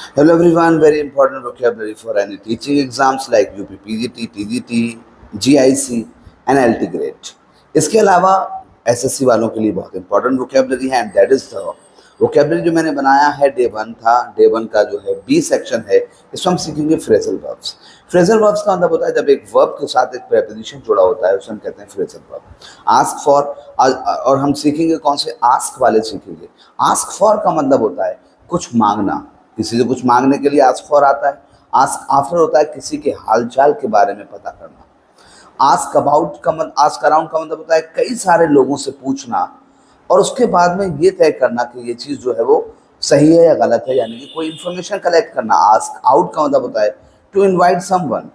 Hello everyone, very important vocabulary for any teaching exams like UP PGT, TGT, GIC and LT grade. इसके अलावा SSC वालों के लिए बहुत इंपॉर्टेंट वोकेबलरी है and that is the vocabulary जो मैंने बनाया है डे 1 था। डे 1 का जो है बी सेक्शन है, इसमें हम सीखेंगे फ्रेजल वर्ब्स। फ्रेजल वर्ब्स का मतलब होता है जब एक वर्ब के साथ एक प्रेपोजिशन जुड़ा होता है, उसे हम कहते हैं फ्रेजल वर्ब। आस्क फॉर, और हम सीखेंगे कौन से आस्क वाले सीखेंगे। आस्क फॉर का मतलब होता है कुछ मांगना, किसी से कुछ मांगने के लिए आस्क फॉर आता है। आस्क आफ्टर होता है किसी के हालचाल के बारे में पता करना। आस्क अबाउट का मतलब, आस्क अराउंड का मतलब होता है कई सारे लोगों से पूछना और उसके बाद में ये तय करना कि ये चीज़ जो है वो सही है या गलत है, यानी कि कोई इन्फॉर्मेशन कलेक्ट करना। आस्क आउट का मतलब होता है to invite someone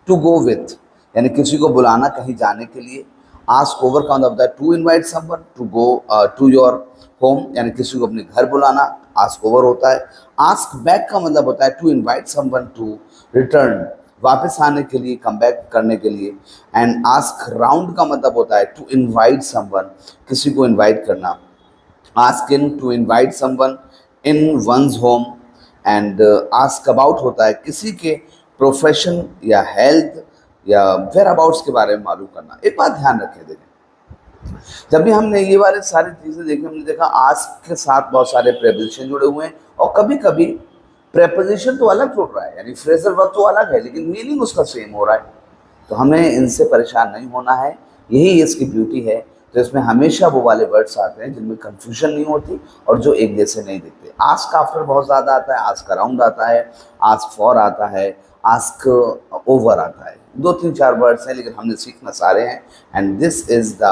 to go with, यानी किसी को बुलाना कहीं जाने के लिए। आस्क ओवर का मतलब होता है to invite someone to go to your home, यानी किसी को अपने घर बुलाना आस्क ओवर होता है। आस्क बैक का मतलब होता है to invite someone to return, वापस आने के लिए, कम बैक करने के लिए। एंड आस्क राउंड का मतलब होता है टू इनवाइट समवन, किसी को इनवाइट करना। Ask in, to invite someone in one's home. And ask about होता है किसी के प्रोफेशन या हेल्थ या वेयर अबाउट्स के बारे में मालूम करना। एक बात ध्यान रखें, देखें जब भी हमने ये वाले सारी चीज़ें देखी, हमने देखा आस्क के साथ बहुत सारे प्रेपोजिशन जुड़े हुए हैं और कभी कभी प्रेपोजिशन तो अलग जुड़ रहा है, यानी फ्रेजल वर्ब तो अलग है लेकिन मीनिंग उसका सेम हो रहा है। तो हमें इनसे परेशान नहीं होना है, यही इसकी ब्यूटी है। तो इसमें हमेशा वो वाले वर्ड्स आते हैं जिनमें कंफ्यूजन नहीं होती और जो एक जैसे नहीं दिखते। आस्क आफ्टर बहुत ज़्यादा आता है, आस्क अराउंड आता है, आस्क फॉर आता है, आस्क ओवर आता है। 2 3 4 वर्ड्स हैं लेकिन हमने सीखना सारे हैं। And this is the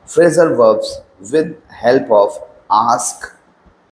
phrasal verbs with help of ask